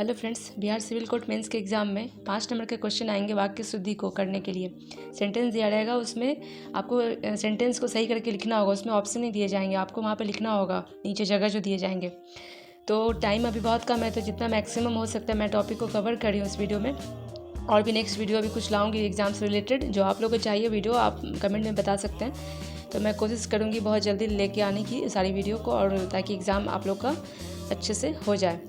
Hello friends, Bihar civil court mains के exam में 5 number के क्वेश्चन आएंगे वाक्य शुद्धि को करने के लिए। सेंटेंस दिया रहेगा, उसमें आपको सेंटेंस को सही करके लिखना होगा। उसमें ऑप्शन नहीं दिए जाएंगे, आपको वहाँ पे लिखना होगा नीचे जगह जो दिए जाएंगे। तो टाइम अभी बहुत कम है, तो जितना मैक्सिमम हो सकता है मैं टॉपिक को कवर करी हूँ इस वीडियो में। और भी नेक्स्ट वीडियो अभी कुछ लाऊंगी एग्ज़ाम से रिलेटेड। जो आप लोगों को चाहिए वीडियो आप कमेंट में बता सकते हैं, तो मैं कोशिश करूँगी बहुत जल्दी लेके आने की सारी वीडियो को, और ताकि एग्ज़ाम आप लोग का अच्छे से हो जाए।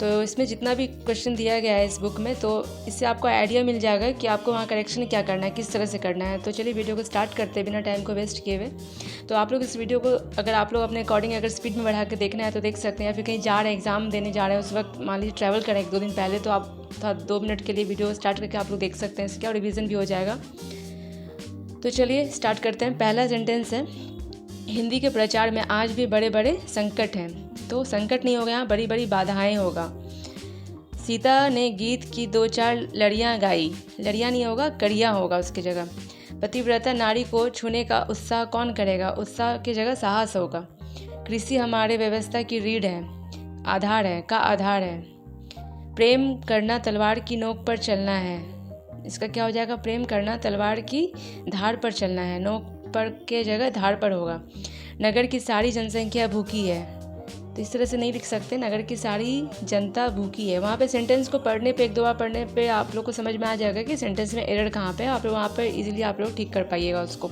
तो इसमें जितना भी क्वेश्चन दिया गया है इस बुक में, तो इससे आपको आइडिया मिल जाएगा कि आपको वहाँ करेक्शन क्या करना है, किस तरह से करना है। तो चलिए वीडियो को स्टार्ट करते हैं बिना टाइम को वेस्ट किए हुए। तो आप लोग इस वीडियो को अगर आप लोग अपने अकॉर्डिंग अगर स्पीड में बढ़ा के देखना है तो देख सकते हैं, या फिर कहीं जा रहे हैं एग्जाम देने जा रहे हैं, उस वक्त मान लीजिए ट्रैवल करें 1-2 दिन पहले, तो आप था 2 मिनट के लिए वीडियो स्टार्ट करके आप लोग देख सकते हैं इसका, और रिविज़न भी हो जाएगा। तो चलिए स्टार्ट करते हैं। पहला सेंटेंस है, हिंदी के प्रचार में आज भी बड़े बड़े संकट हैं। तो संकट नहीं होगा, यहाँ बड़ी बड़ी बाधाएं होगा। सीता ने गीत की 2-4 लड़ियाँ गाई, लड़ियाँ नहीं होगा, कड़ियाँ होगा उसकी जगह। पतिव्रता नारी को छूने का उत्साह कौन करेगा, उत्साह की जगह साहस होगा। कृषि हमारे व्यवस्था की रीढ़ है, आधार है का आधार है। प्रेम करना तलवार की नोक पर चलना है, इसका क्या हो जाएगा, प्रेम करना तलवार की धार पर चलना है, नोक पर के जगह धार पर होगा। नगर की सारी जनसंख्या भूखी है, तो इस तरह से नहीं लिख सकते, नगर की सारी जनता भूखी है। वहाँ पे सेंटेंस को पढ़ने पे 1-2 बार पढ़ने पे आप लोग को समझ में आ जाएगा कि सेंटेंस में एरर कहाँ पे है। आप लोग वहाँ पर इजीली आप लोग ठीक कर पाइएगा उसको।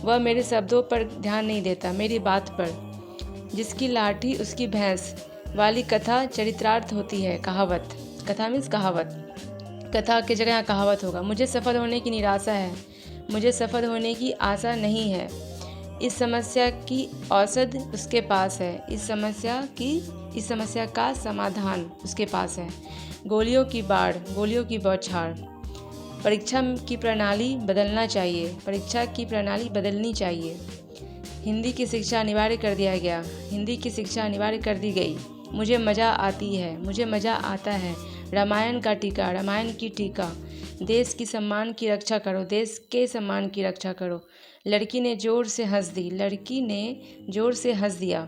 वह मेरे शब्दों पर ध्यान नहीं देता, मेरी बात पर। जिसकी लाठी उसकी भैंस वाली कथा चरित्रार्थ होती है, कहावत। कथा मीन्स कहावत, कथा की जगह यहाँ कहावत होगा। मुझे सफल होने की निराशा है, मुझे सफल होने की आशा नहीं है। इस समस्या की औषध उसके पास है, इस समस्या का समाधान उसके पास है। गोलियों की बाढ़, गोलियों की बौछार। परीक्षा की प्रणाली बदलना चाहिए, परीक्षा की प्रणाली बदलनी चाहिए। हिंदी की शिक्षा अनिवार्य कर दिया गया, हिंदी की शिक्षा अनिवार्य कर दी गई। मुझे मज़ा आती है, मुझे मज़ा आता है। रामायण का टीका, रामायण की टीका। देश की सम्मान की रक्षा करो, देश के सम्मान की रक्षा करो। लड़की ने जोर से हंस दी, लड़की ने जोर से हंस दिया।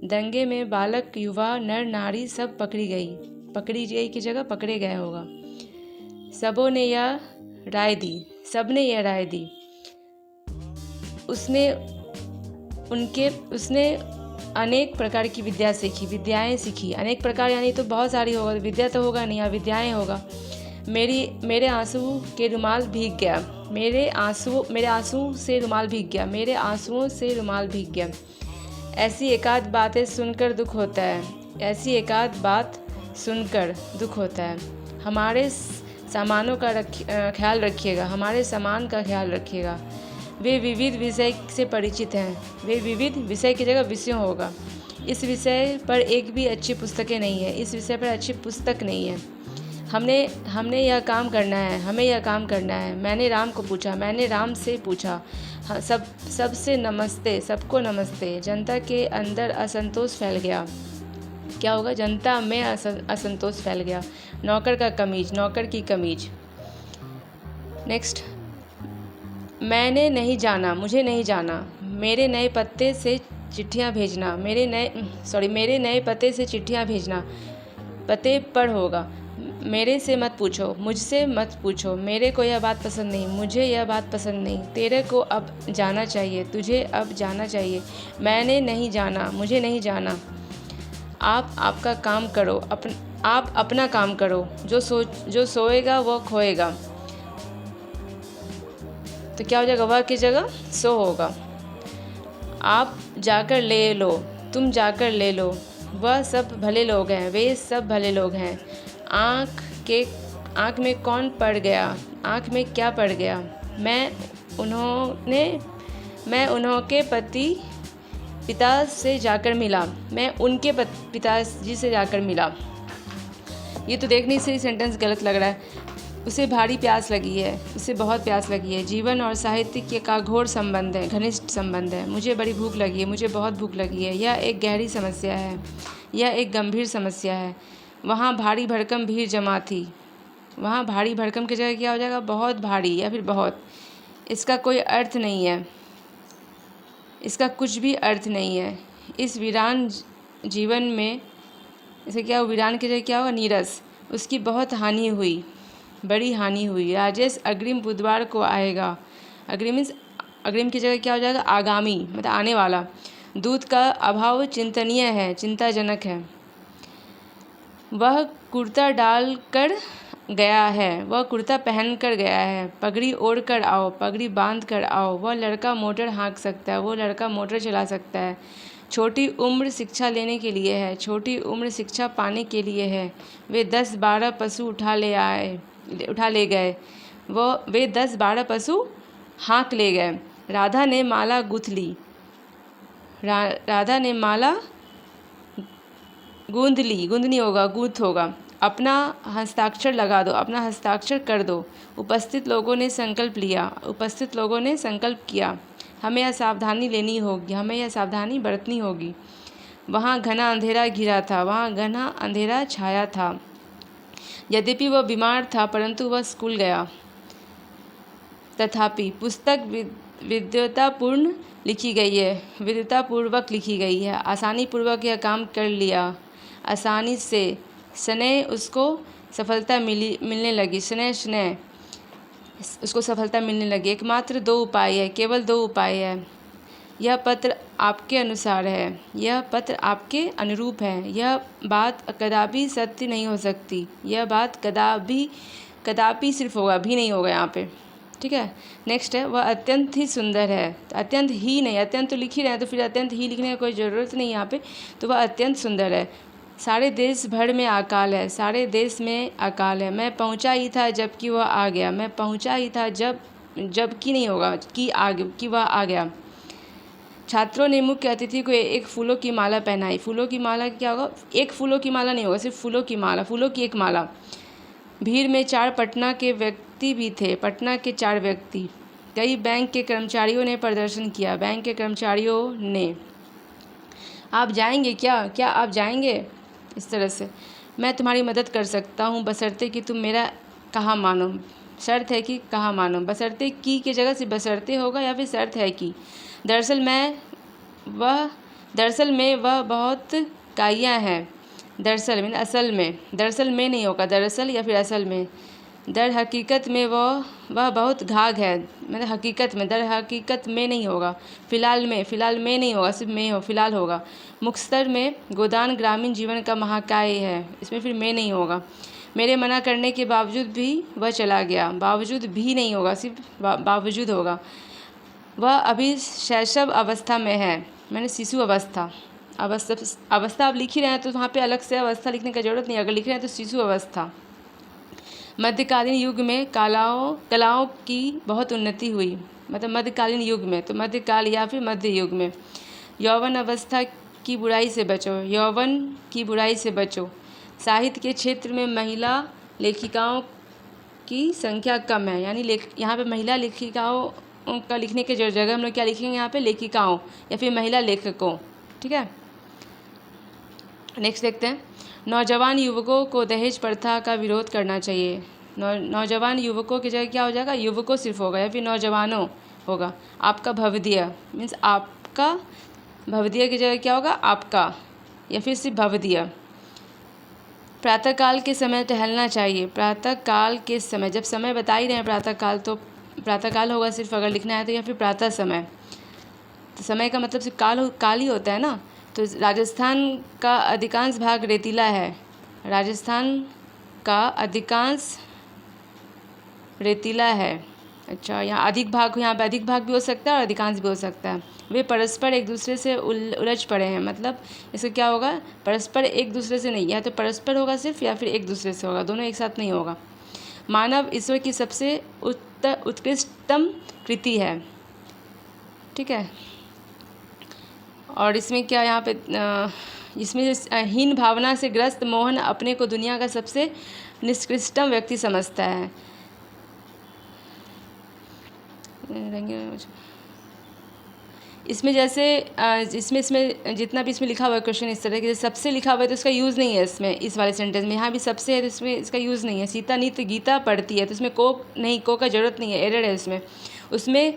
दंगे में बालक युवा नर नारी सब पकड़ी गई की जगह पकड़े गए होगा। सबों ने यह राय दी, सबने यह राय दी। उसने अनेक प्रकार की विद्याएं सीखी। अनेक प्रकार यानी तो बहुत सारी होगा, विद्या तो होगा नहीं, यहाँ विद्याएं होगा। मेरे आंसू के रुमाल भीग गया, मेरे आंसू से रुमाल भीग गया, मेरे आंसुओं से रुमाल भीग गया। ऐसी एकाध बातें सुनकर दुख होता है, ऐसी एकाध बात सुनकर दुख होता है। हमारे सामानों का ख्याल रखिएगा, हमारे सामान का ख्याल रखिएगा। वे विविध विषय से परिचित हैं, वे विविध विषय की जगह विषयों होगा। इस विषय पर एक भी अच्छी पुस्तकें नहीं है, इस विषय पर अच्छी पुस्तक नहीं है। हमने यह काम करना है, हमें यह काम करना है। मैंने राम को पूछा, मैंने राम से पूछा। हाँ, सबसे नमस्ते, सबको नमस्ते। जनता के अंदर असंतोष फैल गया, क्या होगा, जनता में असंतोष फैल गया। नौकर का कमीज, नौकर की कमीज। नेक्स्ट, मैंने नहीं जाना, मुझे नहीं जाना। मेरे नए पते से चिट्ठियाँ भेजना, मेरे नए पते से चिट्ठियाँ भेजना। पते पर होगा। मेरे से मत पूछो, मुझसे मत पूछो। मेरे को यह बात पसंद नहीं, मुझे यह बात पसंद नहीं। तेरे को अब जाना चाहिए, तुझे अब जाना चाहिए। मैंने नहीं जाना, मुझे नहीं जाना। आप आपका काम करो, आप अपना काम करो। जो सोएगा वो खोएगा। तो क्या हो जाएगा, वह की जगह सो होगा। आप जाकर ले लो, तुम जाकर ले लो। वह सब भले लोग हैं, वे सब भले लोग हैं। आँख में कौन पड़ गया, आँख में क्या पड़ गया। मैं उन्हों के पिता से जाकर मिला, मैं उनके पिताजी से जाकर मिला। ये तो देखने से ही सेंटेंस गलत लग रहा है। उसे भारी प्यास लगी है, उसे बहुत प्यास लगी है। जीवन और साहित्य का घोर संबंध है, घनिष्ठ संबंध है। मुझे बड़ी भूख लगी है, मुझे बहुत भूख लगी है। यह एक गहरी समस्या है, यह एक गंभीर समस्या है। वहाँ भारी भरकम भीड़ जमा थी, वहाँ भारी भरकम की जगह क्या हो जाएगा, बहुत भारी या फिर बहुत। इसका कोई अर्थ नहीं है, इसका कुछ भी अर्थ नहीं है। इस वीरान जीवन में इसे क्या, वीरान की जगह क्या होगा, नीरस। उसकी बहुत हानि हुई, बड़ी हानि हुई। राजेश अग्रिम बुधवार को आएगा। अग्रिम मीन्स, अग्रिम की जगह क्या हो जाएगा, आगामी, मतलब आने वाला। दूध का अभाव चिंतनीय है, चिंताजनक है। वह कुर्ता डाल कर गया है, वह कुर्ता पहन कर गया है। पगड़ी ओढ़ कर आओ, पगड़ी बांध कर आओ। वह लड़का मोटर हाँक सकता है, वो लड़का मोटर चला सकता है। छोटी उम्र शिक्षा लेने के लिए है, छोटी उम्र शिक्षा पाने के लिए है। वे 10-12 पशु उठा ले गए, वे 10-12 पशु हाँक ले गए। राधा ने माला गूँथ ली, राधा ने माला गूंद ली, गूंदनी होगा, गूँथ होगा। अपना हस्ताक्षर लगा दो, अपना हस्ताक्षर कर दो। उपस्थित लोगों ने संकल्प लिया, उपस्थित लोगों ने संकल्प किया। हमें यह सावधानी लेनी होगी, हमें यह सावधानी बरतनी होगी। वहाँ घना अंधेरा घिरा था, वहाँ घना अंधेरा छाया था। यद्यपि वह बीमार था, परंतु वह स्कूल गया। तथापि पुस्तक विद्वतापूर्ण लिखी गई है, विद्वतापूर्वक लिखी गई है। आसानी पूर्वक यह काम कर लिया, आसानी से। स्नेह उसको सफलता मिलने लगी, स्नेह उसको सफलता मिलने लगी। एकमात्र 2 उपाय है, केवल 2 उपाय है। यह पत्र आपके अनुसार है, यह पत्र आपके अनुरूप है। यह बात कदापि सत्य नहीं हो सकती, यह बात कदापि सिर्फ होगा, भी नहीं होगा यहाँ पे, ठीक है। नेक्स्ट है, वह अत्यंत ही सुंदर है। तो अत्यंत ही नहीं, अत्यंत तो लिख ही रहे हैं, तो फिर अत्यंत ही लिखने की कोई ज़रूरत नहीं यहाँ पे। तो वह अत्यंत सुंदर है। सारे देश भर में अकाल है, सारे देश में अकाल है। मैं पहुँचा ही था जबकि वह आ गया, मैं पहुँचा ही था जबकि नहीं होगा, कि वह आ गया। छात्रों ने मुख्य अतिथि को एक फूलों की माला पहनाई। फूलों की माला क्या होगा, एक फूलों की माला नहीं होगा, सिर्फ फूलों की माला, फूलों की एक माला। भीड़ में 4 पटना के व्यक्ति भी थे, पटना के 4 व्यक्ति। कई बैंक के कर्मचारियों ने प्रदर्शन किया, बैंक के कर्मचारियों ने। आप जाएंगे क्या, क्या आप जाएंगे, इस तरह से। मैं तुम्हारी मदद कर सकता हूँ, बशर्ते कि तुम मेरा कहा मानो। शर्त है कि कहा मानो, बशर्ते की जगह से बशर्ते होगा, या फिर शर्त है कि। दरअसल में वह बहुत काइयाँ हैं। दरअसल में, असल में, दरअसल में नहीं होगा, दरअसल या फिर असल में। दर हकीकत में वह बहुत घाघ है, मतलब हकीकत में, दर हकीकत में नहीं होगा। फ़िलहाल में नहीं होगा, सिर्फ में हो, फ़िलहाल होगा। मुख्तर में गोदान ग्रामीण जीवन का महाकाय है, इसमें फिर में नहीं होगा। मेरे मना करने के बावजूद भी वह चला गया, बावजूद भी नहीं होगा, सिर्फ बावजूद होगा। वह अभी शैशव अवस्था में है, मैंने शिशु अवस्था, अवस्था आप लिख ही रहे हैं तो वहाँ पे अलग से अवस्था लिखने की ज़रूरत नहीं, अगर लिख रहे हैं तो शिशु अवस्था। मध्यकालीन युग में कलाओं की बहुत उन्नति हुई, मतलब मध्यकालीन युग में, तो मध्यकाल या फिर मध्य युग में। यौवन अवस्था की बुराई से बचो, यौवन की बुराई से बचो। साहित्य के क्षेत्र में महिला लेखिकाओं की संख्या कम है, यानी यहाँ पे महिला लेखिकाओं का लिखने की जगह हम लोग क्या लिखेंगे यहाँ पे, लेखिकाओं या फिर महिला लेखकों, ठीक है। नेक्स्ट देखते हैं, नौजवान युवकों को दहेज प्रथा का विरोध करना चाहिए। नौजवान युवकों की जगह क्या हो जाएगा, युवकों सिर्फ होगा, या फिर नौजवानों होगा। आपका भवदीय मीन्स आपका, भवदीय की जगह क्या होगा, आपका, या फिर सिर्फ भवदीय। प्रातःकाल के समय टहलना चाहिए, प्रातःकाल के समय, जब समय बता ही रहे हैं प्रातःकाल, तो प्रातःकाल होगा सिर्फ अगर लिखना है तो, या फिर प्रातः समय। तो समय का मतलब सिर्फ काल ही होता है ना। तो राजस्थान का अधिकांश भाग रेतीला है, राजस्थान का अधिकांश रेतीला है। अच्छा, यहाँ अधिक भाग, यहाँ पे अधिक भाग भी हो सकता है और अधिकांश भी हो सकता है। वे परस्पर एक दूसरे से उलझ पड़े हैं, मतलब इसका क्या होगा, परस्पर एक दूसरे से नहीं, या तो परस्पर होगा सिर्फ, या फिर एक दूसरे से होगा, दोनों एक साथ नहीं होगा। मानव ईश्वर की सबसे उत्कृष्टतम कृति है, ठीक है। और इसमें क्या, यहाँ पे इसमें हीन भावना से ग्रस्त मोहन अपने को दुनिया का सबसे निष्कृष्टतम व्यक्ति समझता है। इसमें जैसे इसमें जितना भी इसमें लिखा हुआ है क्वेश्चन इस तरह के, सबसे लिखा हुआ है तो इसका यूज़ नहीं है इसमें, इस वाले सेंटेंस में। यहाँ भी सबसे है तो इसमें इसका यूज़ नहीं है। सीता नित्य गीता पढ़ती है, तो इसमें को का ज़रूरत नहीं है, एरर है इसमें। उसमें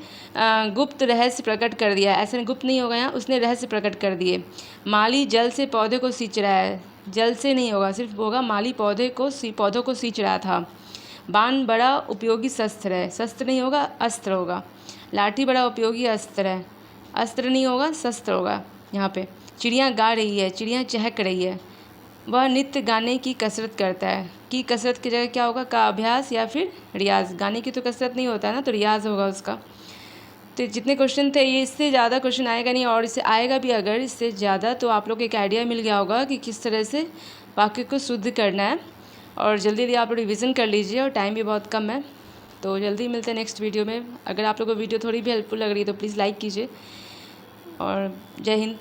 गुप्त रहस्य प्रकट कर दिया, ऐसे गुप्त नहीं होगा यहाँ, उसने रहस्य प्रकट कर दिए। माली जल से पौधे को सींच रहा है, जल से नहीं होगा, सिर्फ होगा माली पौधों को सींच रहा था। बाण बड़ा उपयोगी शस्त्र है, शस्त्र नहीं होगा, अस्त्र होगा। लाठी बड़ा उपयोगी अस्त्र है, अस्त्र नहीं होगा, शस्त्र होगा यहाँ पे। चिड़िया गा रही है, चिड़िया चहक रही है। वह नित्य गाने की कसरत करता है, की कसरत की जगह क्या होगा, का अभ्यास या फिर रियाज। गाने की तो कसरत नहीं होता है ना, तो रियाज होगा उसका। तो जितने क्वेश्चन थे ये, इससे ज़्यादा क्वेश्चन आएगा नहीं, और इससे आएगा भी अगर इससे ज़्यादा तो आप लोग को एक आइडिया मिल गया होगा कि किस तरह से वाक्य को शुद्ध करना है। और जल्दी जल्दी आप लोग रिविज़न कर लीजिए, और टाइम भी बहुत कम है। तो जल्दी मिलते हैं नेक्स्ट वीडियो में। अगर आप लोग को वीडियो थोड़ी भी हेल्पफुल लग रही है तो प्लीज़ लाइक कीजिए, और जय हिंद।